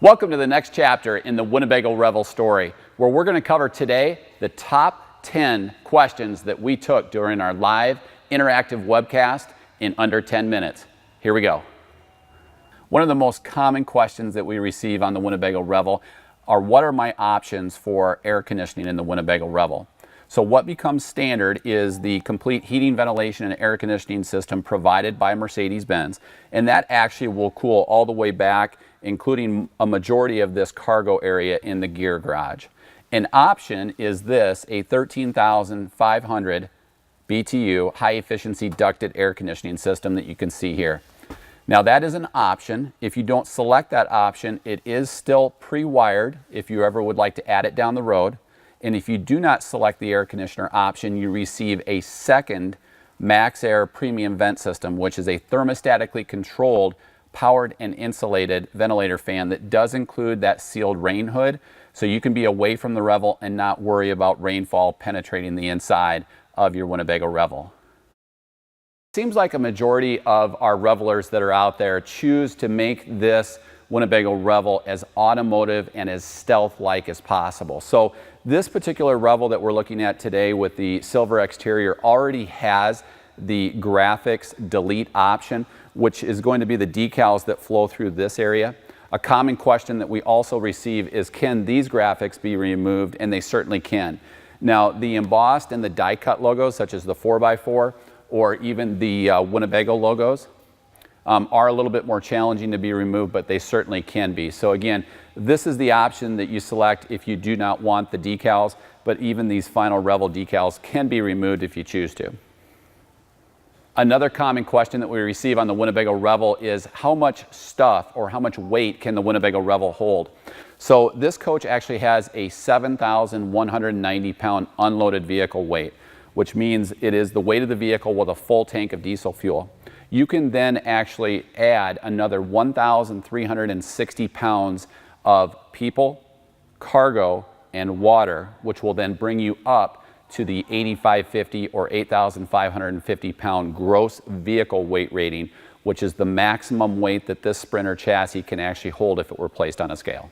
Welcome to the next chapter in the Winnebago Revel story, where we're going to cover today the top 10 questions that we took during our live interactive webcast in under 10 minutes. Here we go. One of the most common questions that we receive on the Winnebago Revel are, what are my options for air conditioning in the Winnebago Revel? So what becomes standard is the complete heating, ventilation, and air conditioning system provided by Mercedes Benz, and that actually will cool all the way back, including a majority of this cargo area in the gear garage. An option is this, a 13,500 BTU high-efficiency ducted air conditioning system that you can see here. Now that is an option. If you don't select that option, it is still pre-wired if you ever would like to add it down the road. And if you do not select the air conditioner option, you receive a second Max Air premium vent system, which is a thermostatically controlled, powered and insulated ventilator fan that does include that sealed rain hood, so you can be away from the Revel and not worry about rainfall penetrating the inside of your Winnebago Revel. It seems like a majority of our revelers that are out there choose to make this Winnebago Revel as automotive and as stealth-like as possible. So this particular Revel that we're looking at today with the silver exterior already has the graphics delete option, which is going to be the decals that flow through this area. A common question that we also receive is, can these graphics be removed? And they certainly can. Now, the embossed and the die cut logos, such as the 4x4 or even the Winnebago logos, are a little bit more challenging to be removed, but they certainly can be. So again, this is the option that you select if you do not want the decals, but even these final Revel decals can be removed if you choose to. Another common question that we receive on the Winnebago Revel is, how much stuff or how much weight can the Winnebago Revel hold? So this coach actually has a 7,190 pound unloaded vehicle weight, which means it is the weight of the vehicle with a full tank of diesel fuel. You can then actually add another 1,360 pounds of people, cargo, and water, which will then bring you up to the 8,550 or 8,550 pound gross vehicle weight rating, which is the maximum weight that this Sprinter chassis can actually hold if it were placed on a scale.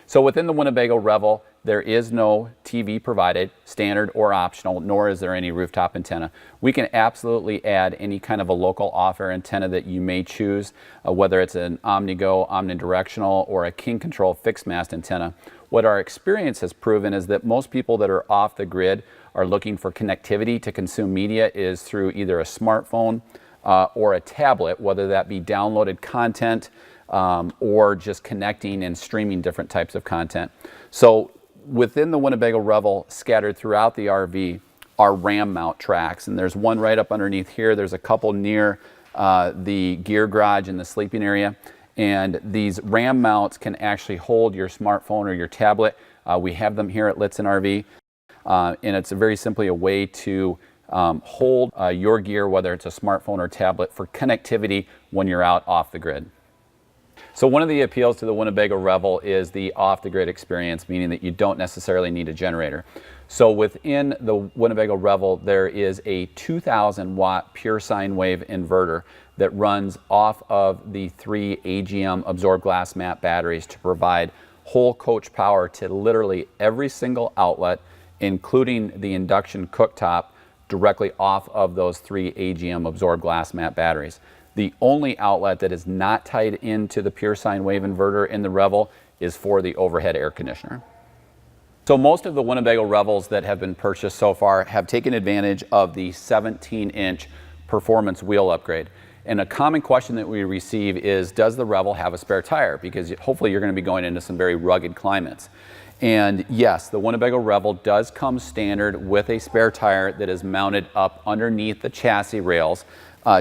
So within the Winnebago Revel, there is no TV provided, standard or optional, nor is there any rooftop antenna. We can absolutely add any kind of a local off-air antenna that you may choose, whether it's an OmniGo, omnidirectional, or a King Control fixed mast antenna. What our experience has proven is that most people that are off the grid are looking for connectivity to consume media is through either a smartphone or a tablet, whether that be downloaded content or just connecting and streaming different types of content. So within the Winnebago Revel, scattered throughout the RV, are ram mount tracks, and there's one right up underneath here. There's a couple near the gear garage in the sleeping area, and these ram mounts can actually hold your smartphone or your tablet. We have them here at Lichtsinn RV, and it's very simply a way to hold your gear, whether it's a smartphone or tablet, for connectivity when you're out off the grid. So one of the appeals to the Winnebago Revel is the off-the-grid experience, meaning that you don't necessarily need a generator. So within the Winnebago Revel, there is a 2,000 watt pure sine wave inverter that runs off of the 3 AGM absorbed glass mat batteries to provide whole coach power to literally every single outlet, including the induction cooktop, directly off of those 3 AGM absorbed glass mat batteries. The only outlet that is not tied into the pure sine wave inverter in the Revel is for the overhead air conditioner. So most of the Winnebago Revels that have been purchased so far have taken advantage of the 17-inch performance wheel upgrade. And a common question that we receive is, does the Revel have a spare tire? Because hopefully you're going to be going into some very rugged climates. And yes, the Winnebago Revel does come standard with a spare tire that is mounted up underneath the chassis rails,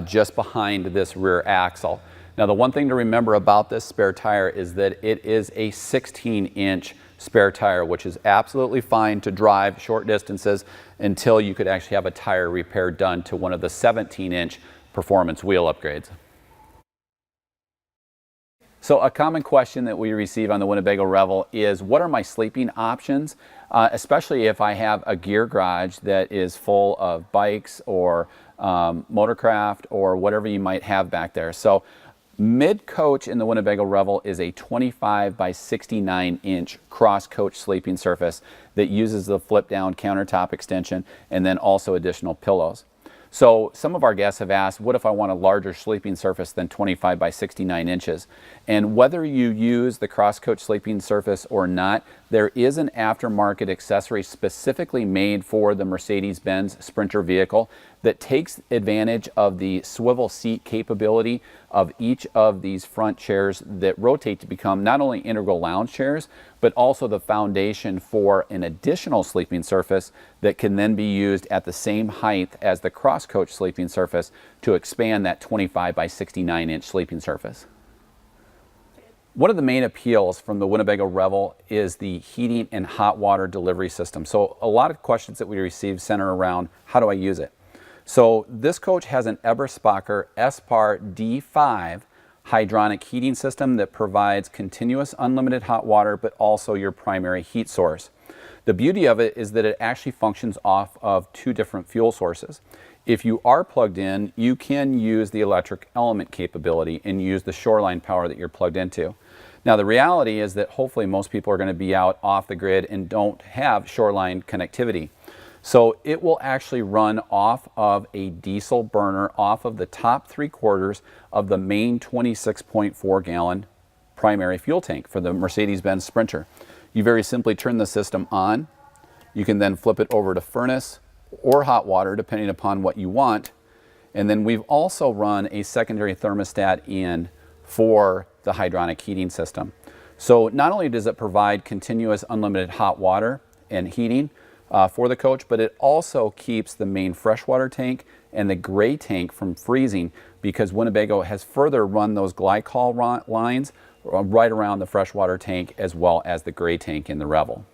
just behind this rear axle. Now the one thing to remember about this spare tire is that it is a 16-inch spare tire, which is absolutely fine to drive short distances until you could actually have a tire repair done to one of the 17-inch performance wheel upgrades. So a common question that we receive on the Winnebago Revel is, what are my sleeping options? Especially if I have a gear garage that is full of bikes or motorcraft or whatever you might have back there. So Mid-coach in the Winnebago Revel is a 25 by 69 inch cross-coach sleeping surface that uses the flip-down countertop extension and then also additional pillows. So some of our guests have asked, what if I want a larger sleeping surface than 25 by 69 inches? And whether you use the cross-coach sleeping surface or not, there is an aftermarket accessory specifically made for the Mercedes Benz Sprinter vehicle that takes advantage of the swivel seat capability of each of these front chairs that rotate to become not only integral lounge chairs, but also the foundation for an additional sleeping surface that can then be used at the same height as the cross-coach sleeping surface to expand that 25 by 69 inch sleeping surface. One of the main appeals from the Winnebago Revel is the heating and hot water delivery system. So a lot of questions that we receive center around, how do I use it? So this coach has an Eberspacher S-Par D5 hydronic heating system that provides continuous unlimited hot water, but also your primary heat source. The beauty of it is that it actually functions off of two different fuel sources. If you are plugged in, you can use the electric element capability and use the shoreline power that you're plugged into. Now the reality is that hopefully most people are going to be out off the grid and don't have shoreline connectivity. So it will actually run off of a diesel burner off of the top 3/4 of the main 26.4 gallon primary fuel tank for the Mercedes Benz Sprinter. You very simply turn the system on. You can then flip it over to furnace or hot water depending upon what you want. And then we've also run a secondary thermostat in for the hydronic heating system. So not only does it provide continuous unlimited hot water and heating for the coach, but it also keeps the main freshwater tank and the gray tank from freezing, because Winnebago has further run those glycol lines right around the freshwater tank as well as the gray tank in the Revel.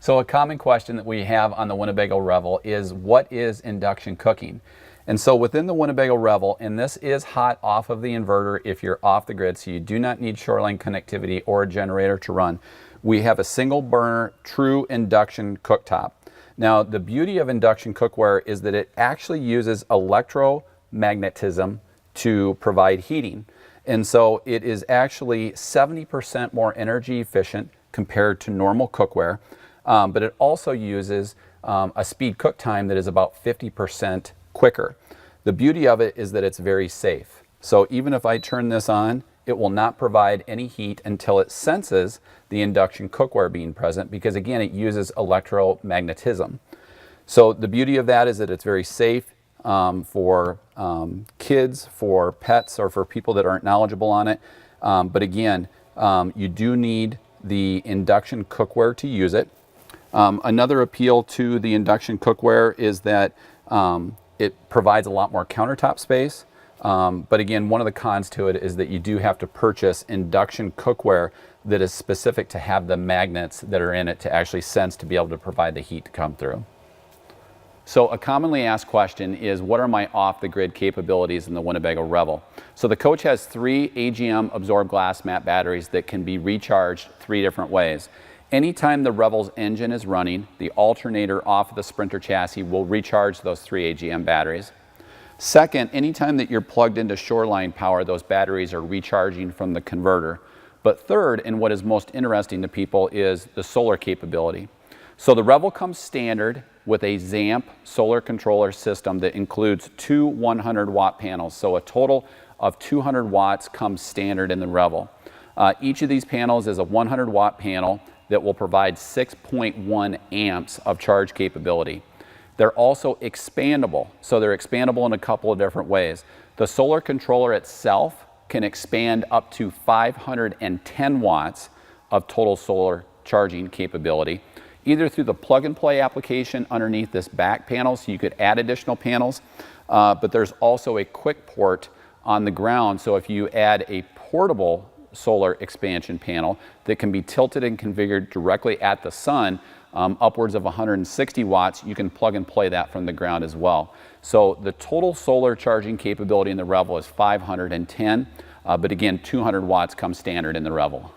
So a common question that we have on the Winnebago Revel is, what is induction cooking? And so within the Winnebago Revel, and this is hot off of the inverter if you're off the grid, so you do not need shoreline connectivity or a generator to run, we have a single burner true induction cooktop. Now the beauty of induction cookware is that it actually uses electromagnetism to provide heating. And so it is actually 70% more energy efficient compared to normal cookware, but it also uses a speed cook time that is about 50% quicker. The beauty of it is that it's very safe. So even if I turn this on, it will not provide any heat until it senses the induction cookware being present, because again, it uses electromagnetism. So the beauty of that is that it's very safe for kids, for pets, or for people that aren't knowledgeable on it. But again, you do need the induction cookware to use it. Another appeal to the induction cookware is that it provides a lot more countertop space. But again, one of the cons to it is that you do have to purchase induction cookware that is specific to have the magnets that are in it to actually sense to be able to provide the heat to come through. So a commonly asked question is, what are my off-the-grid capabilities in the Winnebago Revel? So the coach has 3 AGM absorbed glass mat batteries that can be recharged 3 different ways. Anytime the Revel's engine is running, the alternator off of the Sprinter chassis will recharge those 3 AGM batteries. Second, anytime that you're plugged into shoreline power, those batteries are recharging from the converter. But third, and what is most interesting to people, is the solar capability. So the Revel comes standard with a ZAMP solar controller system that includes 2 100-watt panels. So a total of 200 watts comes standard in the Revel. Each of these panels is a 100-watt panel that will provide 6.1 amps of charge capability. They're also expandable, so they're expandable in a couple of different ways. The solar controller itself can expand up to 510 watts of total solar charging capability, either through the plug-and-play application underneath this back panel, so you could add additional panels, but there's also a quick port on the ground, so if you add a portable solar expansion panel that can be tilted and configured directly at the sun, upwards of 160 watts, you can plug and play that from the ground as well. So the total solar charging capability in the Revel is 510, but again, 200 watts comes standard in the Revel.